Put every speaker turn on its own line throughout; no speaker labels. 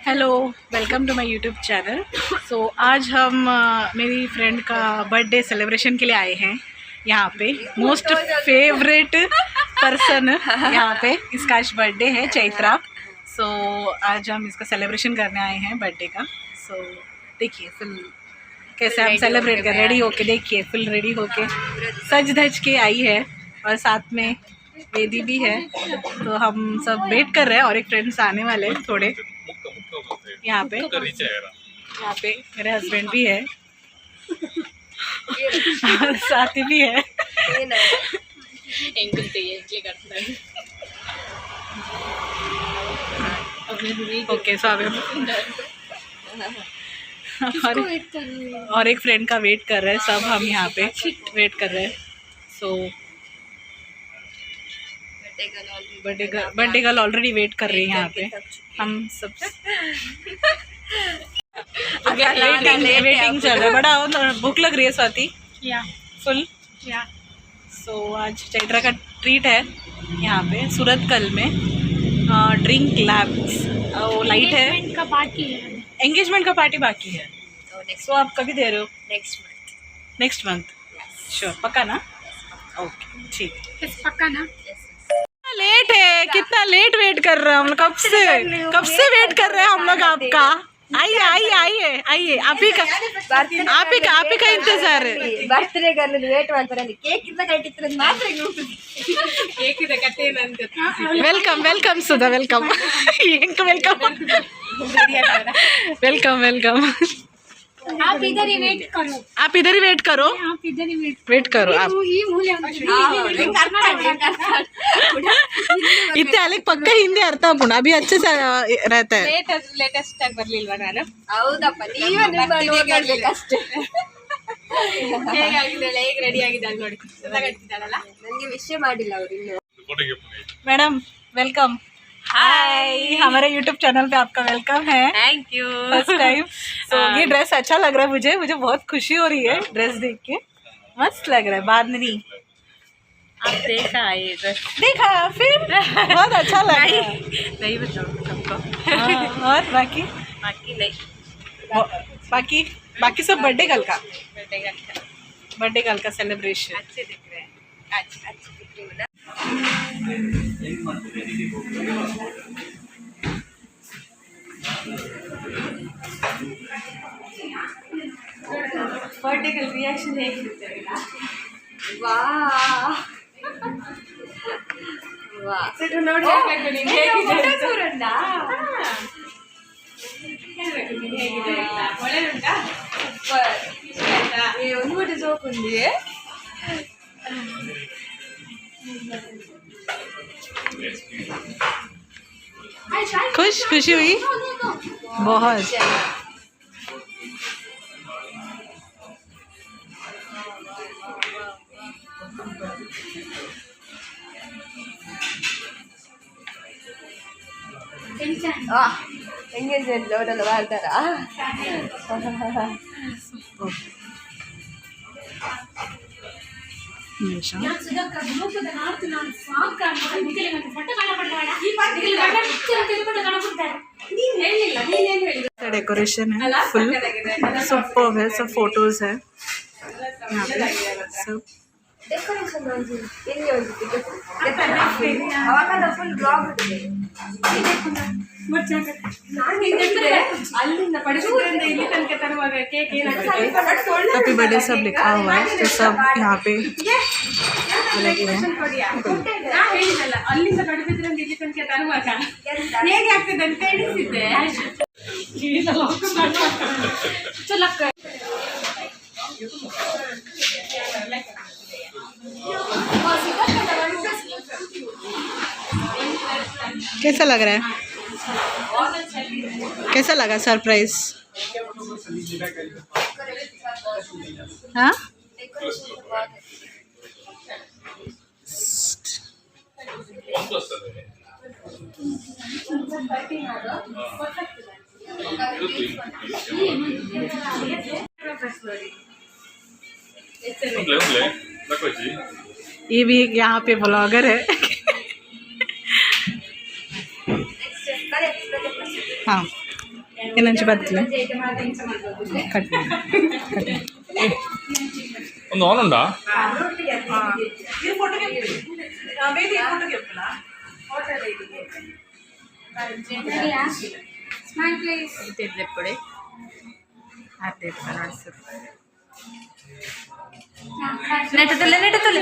Hello, welcome to my YouTube channel. So आज हम मेरी फ्रेंड का बर्थडे सेलिब्रेशन के लिए आए हैं यहाँ पे। मोस्ट फेवरेट पर्सन यहाँ पे, इसका आज बर्थडे है, चैत्रा। सो आज हम इसका सेलिब्रेशन करने आए हैं बर्थडे का। सो देखिए फुल कैसे हम सेलिब्रेट कर, रेडी होके देखिए, फुल रेडी होके सज धज के आई है और साथ में वेदी भी है। तो हम सब वेट कर रहे हैं और एक फ्रेंड्स आने वाले हैं थोड़े यहाँ पे मेरे हस्बैंड भी है और साथी भी है। ओके, सो अभी और एक फ्रेंड का वेट कर रहे हैं सब, हम यहाँ पे वेट कर रहे हैं। सो बर्थडे गर्ल ऑलरेडी वेट कर रही है यहाँ पे। हम सब वेटिंग चल रहा है। बड़ा भूख लग रही है स्वाति, फुल। सो आज चैत्रा का ट्रीट है यहाँ पे सूरतकल में। ड्रिंक लैब्स वो लाइट है, एंगेजमेंट का पार्टी बाकी है। सो आप कभी दे रहे हो? नेक्स्ट मंथ श्योर, पक्का ना? ओके ठीक, पक्का ना? लेट है, कितना लेट वेट कर रहे हैं हम लोग, कब से वेट कर रहे हैं हम लोग आपका। आइए आइए आइए आइए, आप ही का इंतजार है।
बर्थडे गर्ल वेट ಮಾಡ್ತಾರೆ, ಕೇಕ್ ಇಂದ ಕಟ್ಟಿದ್ರೆ ಮಾತ್ರ ಕೇಕ್ ಇದೆ ಕಟ್ಟೇನಂತ।
वेलकम वेलकम सुधा, वेलकम वेलकम वेलकम वेलकम।
आप इधर ही वेट करो,
आप इधर ही वेट करो,
आप इधर ही
वेट करो आप। इतने अलग पक्का हिंदी अर्थ आपण अभी अच्छे से रहता है।
ಲೇಟೆಸ್ಟ್ ಆಗಿ ಬರ್ಲಿಲ್ವಾ ನಾನು? ಹೌದಪ್ಪ, ನೀವೇ ನೋಡ್ಬೇಕಷ್ಟೇ। ಹೇಗಾಗಿದ್ದಾಳೆ, ಹೇಗೆ ರೆಡಿ ಆಗಿದ್ದಾಳೆ ನೋಡಿ, ಚೆನ್ನಾಗಿದ್ದಾಳಲ್ಲ? ನನಗೆ ವಿಷಯ ಮಾಡಿಲ್ಲ ಅವರು ಇನ್ನು।
मैडम वेलकम, हाय, हमारे YouTube चैनल पे आपका वेलकम है।
Thank you.
First time. तो ये ड्रेस अच्छा लग रहा है, मुझे बहुत खुशी हो रही है ड्रेस देख के, मस्त लग रहा है। बांधनी
आप देखा ये ड्रेस?
देखा फिर बहुत अच्छा लग रहा है।
नहीं बताओ सबको।
और बाकी बाकी सब बर्थडे गर्ल का सेलिब्रेशन
अच्छे दिख रहे हैं, अच्छे दिख रहे हैं ना। बर्थडे गर्ल रिएक्शन ಹೇಗಿರುತ್ತೆ? ವಾಹ್ ವಾಹ್, ಸೆಟ್ ನೋಡಿ ಹೇಳಬೇಕು ನೀನು ಹೇಗಿದೆ ಅಂತ। ಹೇಳಬೇಕು ನೀನು ಹೇಗಿದೆ ಅಂತ, ಒಳ್ಳೆದುಂಟಾ? ಸೂಪರ್, ఏ ఒంగోటి జోకుంది।
खुशी हुई बहुत।
ಎಂಗೇಜ್ಮೆಂಟ್ ಅವರೆಲ್ಲ ಮಾಡ್ತಾರಾ?
डेकोरेशन है फुल, सुपर है, सब फोटोज है यहाँ पे सब।
ಡೆಕೋರೇಷನ್ ಒಂದು ಎಲ್ಲಿ ಒಂದು ಅವಾಗ ಫುಲ್ ಬ್ಲಾಗ್ ಅಲ್ಲಿಂದ ಪಡಿಸಿದ್ರಿಂದ ಇಲ್ಲಿ ತನಕ ತರುವಾಗ ಕೇಕ್ ಏನಾಗುತ್ತೆ?
हैप्पी बर्थडे सब लिखा हुआ है, तो सब यहाँ पे लगे हैं।
ಹೇಳಿದಲ್ಲ, ಅಲ್ಲಿಂದ ಪಡಿಸಿದ್ರಿಂದ ಇಲ್ಲಿ ತನಕ ತರುವಾಗ ಹೇಗೆ ಆಗ್ತದೆ ಅಂತ ಹೇಳಿಸಿದ್ದೆ।
कैसा लग रहा है? कैसा लगा सरप्राइज? हाँ, ये भी यहाँ पे ब्लॉगर है। हाँ ಏನಂಚು ಬರ್ತಲೆ ಕಟ್
ಒಂದು ಆನ್ ಉಂಟಾ
ಎಪ್ಪಡೆ ಅದೇ ನೆಟ್ಟತಲೆ ನೆಟ್ಟತಲೆ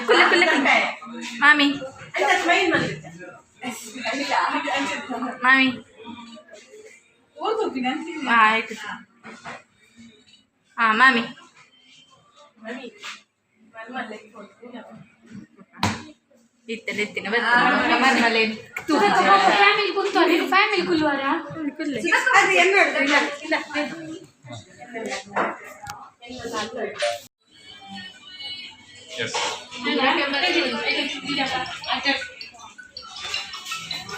ಕುಲ್ಲೆ ಕುಲ್ಲೆ ಮಾಮಿ ಮಾಮಿ ಆಯ್ತು ಹಾಂ ಮಾಮಿ ಇತ್ತಲೆ ಇತ್ತಿನ ಮರ್ಮಲೆ
ಫ್ಯಾಮಿಲಿ ಕುಂತವ್ರೆ ಫ್ಯಾಮಿಲಿ ಕುಲ್ಲುವಾರ
ಕುಲ್ಲೆ
ಎಸ್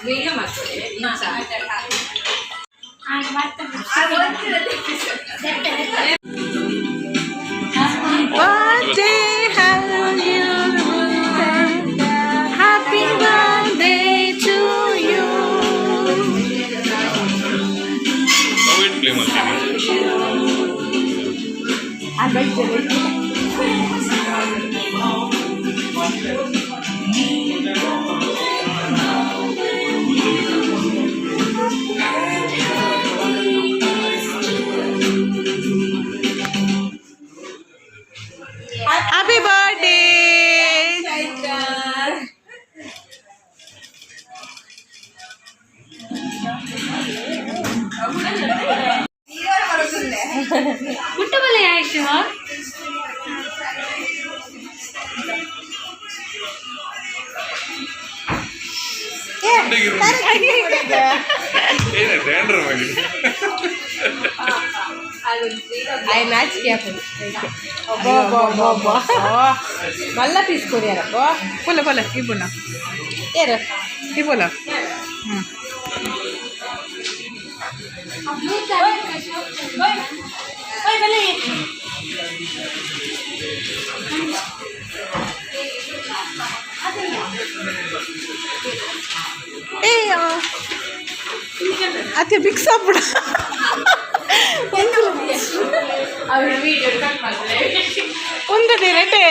ಬೇಗ ಮಾಡ್ಕೊಳ್ಳಿ
birthday happy birthday to you
wait play ಮಾಡ್ತೀನಿ
happy birthday
ಮುಟ್ಟಬಲೆ ಆಯ್ತು
ಏನು ಟ್ಯಾಂಡ್ರ ಮಾಡಿ
ನಾಚಿಕೆ ಮಲ್ಲ ಪೀಸ್ ಕೊರಿಯಾರಪ್ಪ
बोला बोला ये बोला
ಏರು
ये बोला ए ಅತ್ತೆ ಬಿಗ್ ಸಾಪಿಡ
ಅವ್ರ ವಿಡಿಯೋ ಕಟ್ ಮಾಡ್ತಾರೆ
ಒಂದು ದಿನಟೆ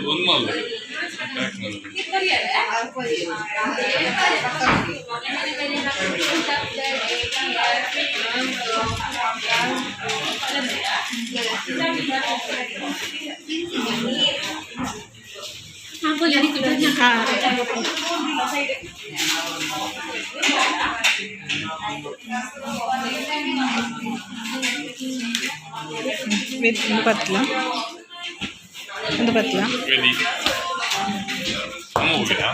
ಒಂದು ಮಾಲ್
ಒಂದು ಪತ್ಲ
ವೆರಿ ಅಮ್ಮ ಹೋಗಿಲ್ಲ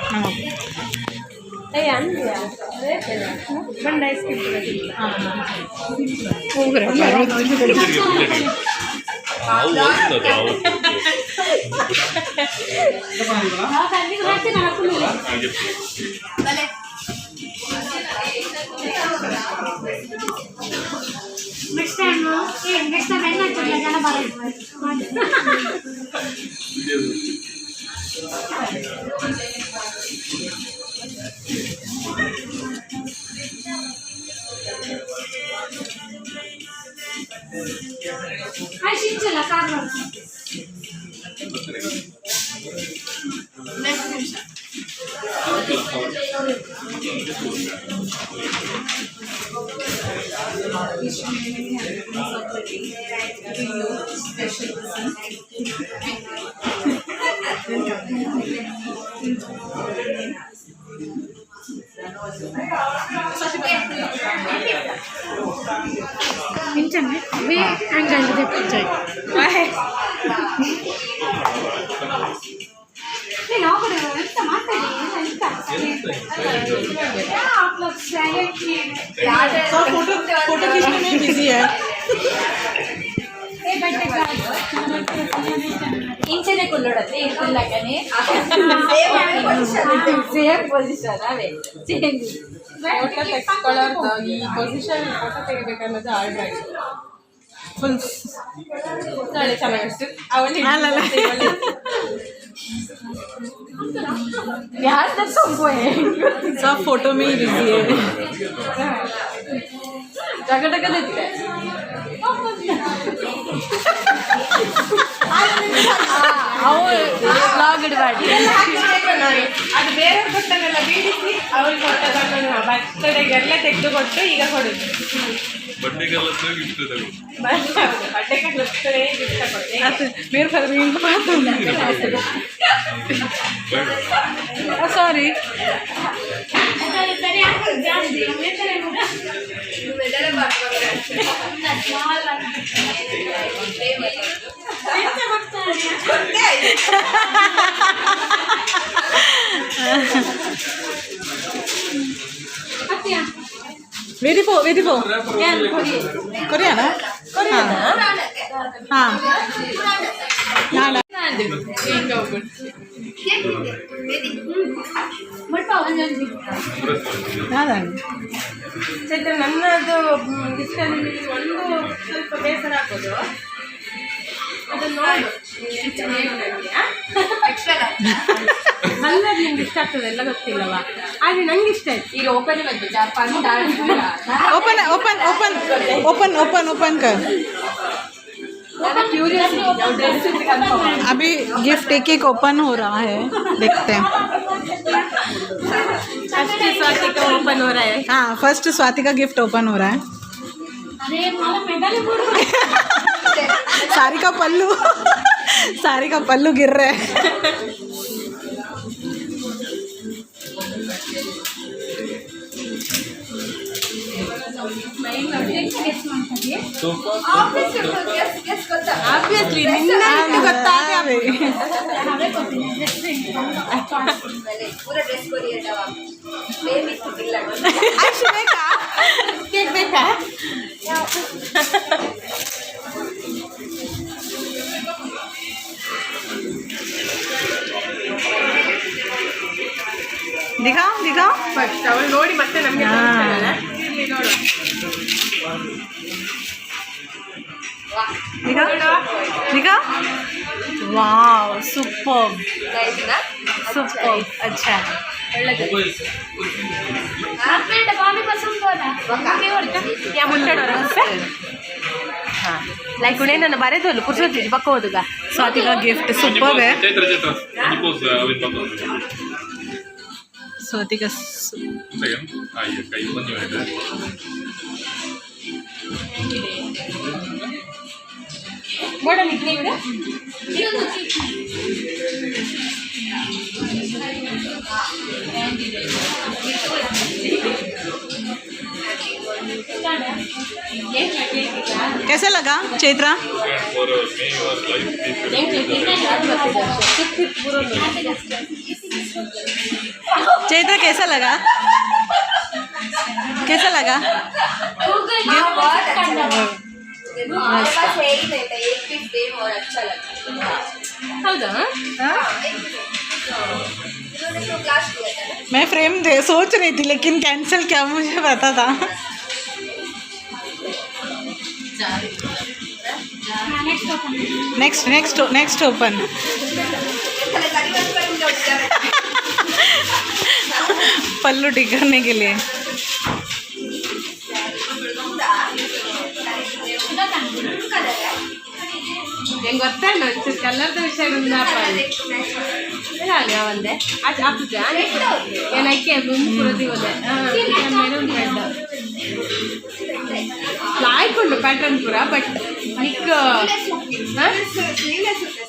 ಬಂಡ ಐಸ್ ಕ್ರೀಮ್
ನಾವು ಓದ್ತದ ಹಾಗೆ
ನೆಕ್ಸ್ಟ್ ಟೈಮ್ ಏನಾಗ್ತದೆ ಜನ ಬರೋದು ಶಿಂಚಲ್ಲ ಕಾರ್ ಇಂಚನೆ ಬೇ ಹಂಗಂತ ತೆಪ್ಪುಜಾಯ್ ನಾವು ಕೂಡ ಎಂತ ಮಾತಾಡಿ
फोटो खींचने में बिजी है
ಇಂಚನೆ ಕುಲ್ಲೋಡತ್ತೆ ಕುಲ್ಲಕನೆ ಸೇಮ್ ಪೊಸಿಷನ್ ಅವೇ ಚೇಂಜ್
ಫೋಟೋ ತೆಗೆಸ್ಕೊಳ್ಳೋದು ಈ ಪೊಸಿಷನ್ ಫೋಟೋ ತೆಗಿಬೇಕನ್ನೋದು ಆಲ್ರೆಡಿ
फुल
ನಾಳೆ ಚೆನ್ನಾಗಿತ್ತು ಅವಲ್ಲಿ
ಅಲ್ಲಲ್ಲ
यार तक सबको है
सब फोटो में ही बिजी है
जगह जगह देती है ಬ್ಲಾಗ್ಡ್ ಮಾಡಿ
ಅದು ಬೇರೆಯವ್ರು ಕೊಟ್ಟನ್ನೆಲ್ಲ ಬೀಳಿಸಿ ಅವ್ರಿಗೆ ಕೊಟ್ಟದನ್ನು ಬರ್ತಡೆಗೆಲ್ಲ ತೆಗೆದು ಕೊಟ್ಟು ಈಗ ಕೊಡುದು
ಬಡ್ಡೆಗೆಲ್ಲ ಗಿಫ್ಟ್ ತಗೋ
ಬಟ್ಟೆ ಕಲಿಸ್ತೇ ಗಿಫ್ಟ್ ಕೊಟ್ಟೆ
मेरे पर भी सॉरी वेरी फो कोरिया ना हाँ हाँ
ಚೈತ್ರ ನನ್ನದು ಗಿಫ್ಟಲ್ಲಿ ಒಂದು ಸ್ವಲ್ಪ ಬೇಸರ ಹಾಕೋದು ಅದನ್ನು ನೋಡು ಅಲ್ಲದು ನಿಮ್ಗೆ ಇಷ್ಟ ಆಗ್ತದೆ ಎಲ್ಲ ಗೊತ್ತಿಲ್ಲವಾ ಆದರೆ ನಂಗೆ ಇಷ್ಟ ಆಯ್ತು
ಈಗ ಓಪನ್ ಬಂತು Japan
open open open open open open कर अभी गिफ्ट एक एक ओपन हो रहा है देखते हैं
ಅಷ್ಟೇ ಸ್ವಾತಿ का ओपन हो रहा है
हाँ फर्स्ट स्वाति का गिफ्ट ओपन हो रहा है
अरे मला मेडल
सारी का पल्लू सारी का पल्लू गिर रहा है
ಆಬ್ವಿಯಸ್ಲಿ ನಿನ್ನ ಗೊತ್ತಾಗ ಬೇಕಾ ಕೇಕ್ ಬೇಕಾ
दिखाओ दिखाओ
ಫಸ್ಟ್ ಅವಳು ನೋಡಿ ಮತ್ತೆ ನಮಗೆ ಇಲ್ಲಿ ನೋಡು
दिखाओ दिखाओ वाव सुपर सुपर अच्छा
आपने डब्बा में पसंद होता
या मुंटडोरा हां लाइक उन्हें ನನ್ನ ಬರೆದೋಲು ಪುರ್ಸೋತಿ ಪಕ್ಕ ಹೋದುಗ
स्वाति का गिफ्ट सुपर है
ಚೈತ್ರ ಒಂದು ಪೋಸ್ ಅವಿನ್ ಬಂದು
स्वाति का
ಸೆಕೆಂಡ್ ಆಯ್ತು ಕೈ ಬಂದು ಹೇಳಿದೆ
ಬೋಡ ನಿಕ್ಲಿ ಬಿಡು
कैसा लगा Chaitra
for May your life
Chaitra कैसा लगा कैसा लगा
ಹೌದಾ
मैं फ्रेम दे सोच रही थी लेकिन कैंसिल क्या मुझे पता था नेक्स्ट नेक्स्ट नेक्स्ट ओपन पल्लू ठीक करने के लिए
ಹೆಂಗೆ ಗೊತ್ತಾಗ ಒಂಚೂರು ಕಲರ್ದ ವಿಷಯ ಉಂದಪ್ಪ ಹೇಳಿ ಒಂದೆ ಅದು ಆಪುಜ ಏನಕ್ಕೆ ಮುಂದೆ ಪುರದಿ ಹೋದೆ ಮೆರೂನ್ ರೆಡ್ ಆಯ್ಕೊಂಡು ಪ್ಯಾಟರ್ನ್ ಪೂರ ಬಟ್ ನಿಕ್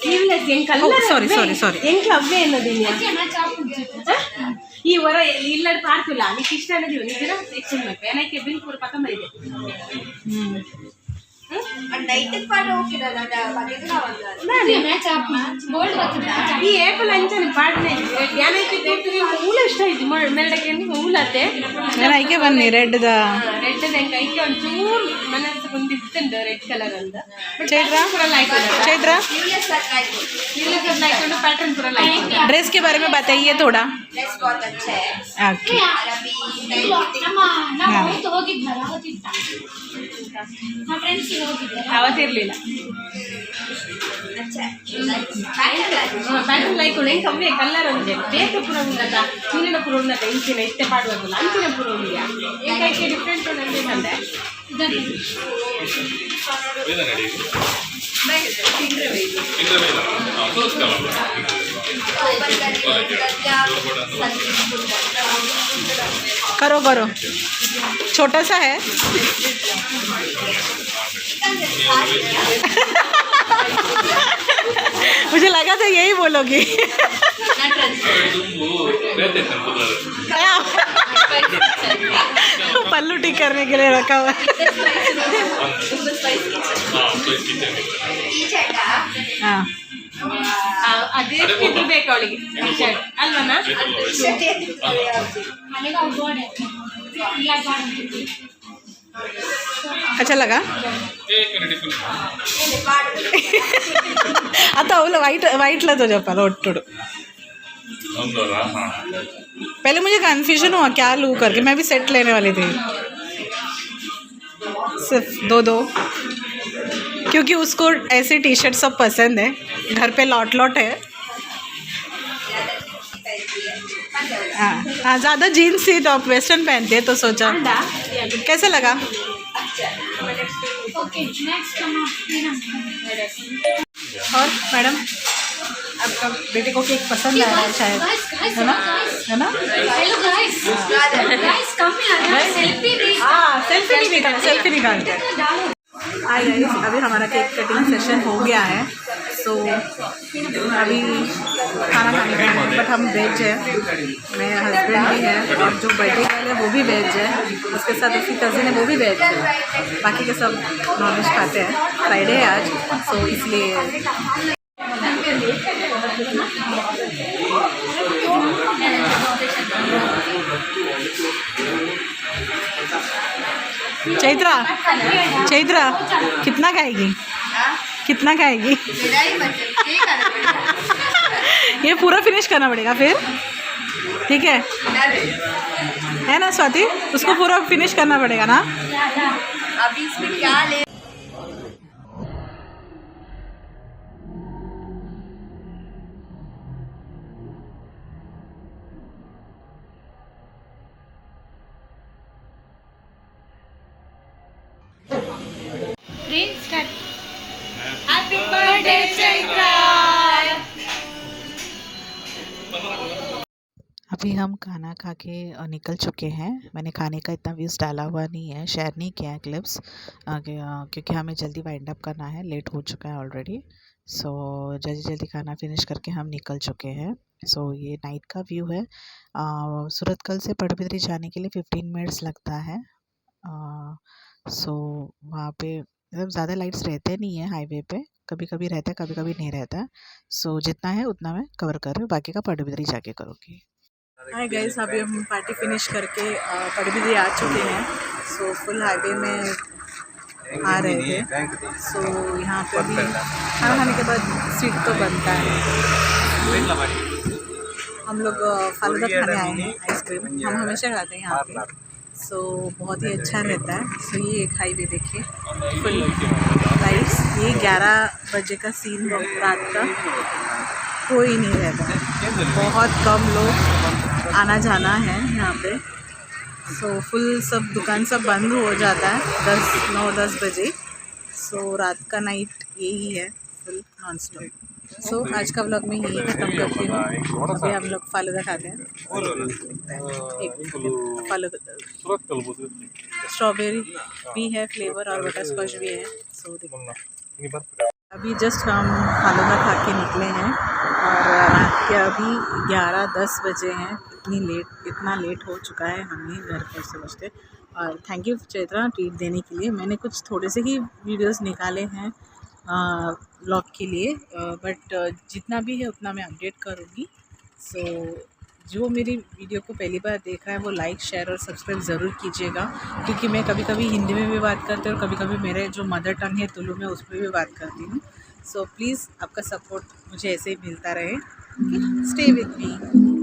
ಸ್ಲೀವ್ಲೆಸ್ ಹೆಂಗೆ ಕಲರ್
sorry, sorry.
ಹೆಂಗೆ ಅವೇ ಅನ್ನೋದಿಲ್ಲ ಈ ವರ ಇಲ್ಲದ ಪಾರ್ತಿಲ್ಲ ನಿಕ್ ಇಷ್ಟ ಅನ್ನೋದಿಲ್ಲ ನಿಜ ಎಕ್ಸ್ಚೇಂಜ್ ಬೇಕು ಏನಕ್ಕೆ ಬಿಲ್ ಪೂರ ಪಕ್ಕ ಮರಿದೆ ಈ ಏಪಲ್ ಅಂಚನೆ ಪಾಡ್ನೆ ಏನಕ್ಕೆ ಮೂಲ ಇಷ್ಟ ಆಯ್ತು ಮೇಡಕ್ಕೆ ಮೂಲತ್ತೆ
ನಾನು ಐಕೆ ಬನ್ನಿ ರೆಡ್ ದ
ರೆಡ್ ಹೆಂಗೆ ಐಕೆ ಒಂಚೂರು ಮನಸ್ಸು ಬಂದಿತ್ತುಂಡು ರೆಡ್ ಕಲರ್ ಅಂತ
ಚೈತ್ರ चैत्र
ಹಾಕೊಂಡು ಪ್ಯಾಟರ್ನ್ ಪೂರ ಲೈಕ್
ड्रेस के बारे में बताइए थोड़ा
ड्रेस बहुत अच्छा है
ओके
और अभी
ನಮ್ಮ ಹೋಗಿದ್ನಲ್ಲ ಗೊತ್ತಿತ್ತ ನಮ್ಮ ಫ್ರೆಂಡ್ಸ್ ಹೋಗಿ
ಅವತ್ತಿರ್ಲಿಲ್ಲ ಪ್ಯಾಟರ್ನ್ ಲೈಕ್ ಹೆಂಗೆ ಕಮ್ಮಿ ಕಲರ್ ಒಂದೇ ಬೇಕು ಪೂರ ಉಂಡದ ಚೀನಿನ ಪೂರ ಉಂಡದ ಇಂಚಿನ ಇಷ್ಟೇ ಪಾಡುವುದಿಲ್ಲ ಅಂಚಿನ ಪೂರ ಉಂಡಿಯಾ ಈಗ ಕೈಗೆ ಡಿಫ್ರೆಂಟ್ ನಂಬೇಕಂದ್ರೆ
करो करो, छोटा सा है। मुझे लगा था यही बोलोगी। पल्लू टिक करने के लिए रखा हुआ है। हाँ
ಅದೇ ಇದು ಬೇಕು ಅವಳಿಗೆ ಟಿ ಶರ್ಟ್ ಅಲ್ವನಾ
अच्छा लगा। आता ಅವಳು वाइट ला तो जपा ಒಟ್ಟುಡು पहले मुझे कन्फ्यूजन हुआ क्या लूँ करके, मैं भी सेट लेने वाली थी सिर्फ दो क्योंकि उसको ऐसे टी शर्ट सब पसंद है, घर पे लॉट है। हाँ ज़्यादा जीन्स ही टॉप वेस्टर्न पहनते हैं तो सोचा कैसे लगा। और मैडम आपका बेटे को केक पसंद आया है शायद, है ना? है ना?
हेलो गाइस, गाइस कम यार सेल्फी भी।
हाँ सेल्फी निकालते हैं। हाय गाइस, अभी हमारा केक कटिंग सेशन हो गया है। सो अभी खाना खाने का है, बट हम वेज है, मेरे हस्बैंड भी है और जो बर्थडे गर्ल है वो भी वेज है, उसके साथ उसकी कज़िन है वो भी वेज है, बाकी के सब नॉनवेज खाते हैं। फ्राइडे है आज, सो इसलिए चैत्रा कितना खाएगी, कितना खाएगी? ये पूरा फिनिश करना पड़ेगा फिर, ठीक है ना स्वाति? उसको पूरा फिनिश करना पड़ेगा ना।
अभी इसमें क्या ले
हैप्पी बर्थडे चैत्रा।
अभी हम खाना खा के निकल चुके हैं। मैंने खाने का इतना व्यूज़ डाला हुआ नहीं है, शेयर नहीं किया है क्लिप्स, क्योंकि हमें जल्दी वाइंड अप करना है, लेट हो चुका है ऑलरेडी। सो जल्दी खाना फिनिश करके हम निकल चुके हैं। सो ये नाइट का व्यू है। सूरतकल से पड़बिद्री जाने के लिए 15 मिनट्स लगता है। सो वहाँ पे मतलब ज़्यादा लाइट्स रहते नहीं है हाईवे पे, कभी कभी रहता है, कभी कभी नहीं रहता है। सो जितना है उतना मैं कवर कर रही हूँ, बाकी का पड़बिद्री जाके करूँगी। हाय गाइस, अभी हम पार्टी फिनिश करके पड़बिद्री आ चुके हैं। सो फुल हाईवे में आ रहे थे। सो यहाँ पे भी खाना खाने के बाद स्वीट तो बनता है। हम लोग फालूदा खाने आए हैं, आइसक्रीम हम हमेशा खाते हैं यहाँ पे। सो बहुत ही अच्छा रहता है। सो ये एक हाईवे देखिए फुल लाइट्स। ये 11 बजे का सीन रात का, कोई नहीं रहता, बहुत कम लोग आना जाना है यहाँ पे। सो फुल सब दुकान सब बंद हो जाता है 9-10 बजे। सो रात का नाइट यही है फुल नॉन स्टॉप। सो आज का व्लॉग में यही ख़त्म करती हूँ। अभी हम लोग फालूदा खाते हैं। एक फालूदा स्ट्रॉबेरी भी है फ्लेवर और बटर स्कॉच भी है। सो अभी जस्ट हम फालूदा खा के निकले हैं और रात के अभी 11-10 बजे हैं। इतना लेट हो चुका है, हमें घर पर समझते। और थैंक यू चैत्रा ट्रीट देने के लिए। मैंने कुछ थोड़े से ही वीडियोस निकाले हैं व्लॉग के लिए, बट जितना भी है उतना मैं अपडेट करूँगी। सो जो मेरी वीडियो को पहली बार देख रहा है वो लाइक शेयर और सब्सक्राइब ज़रूर कीजिएगा, क्योंकि मैं कभी कभी हिंदी में भी बात करती हूँ और कभी कभी मेरे जो मदर टंग है तुलु में उस पर भी बात करती हूँ। सो प्लीज़ आपका सपोर्ट मुझे ऐसे ही मिलता रहे। Stay with me.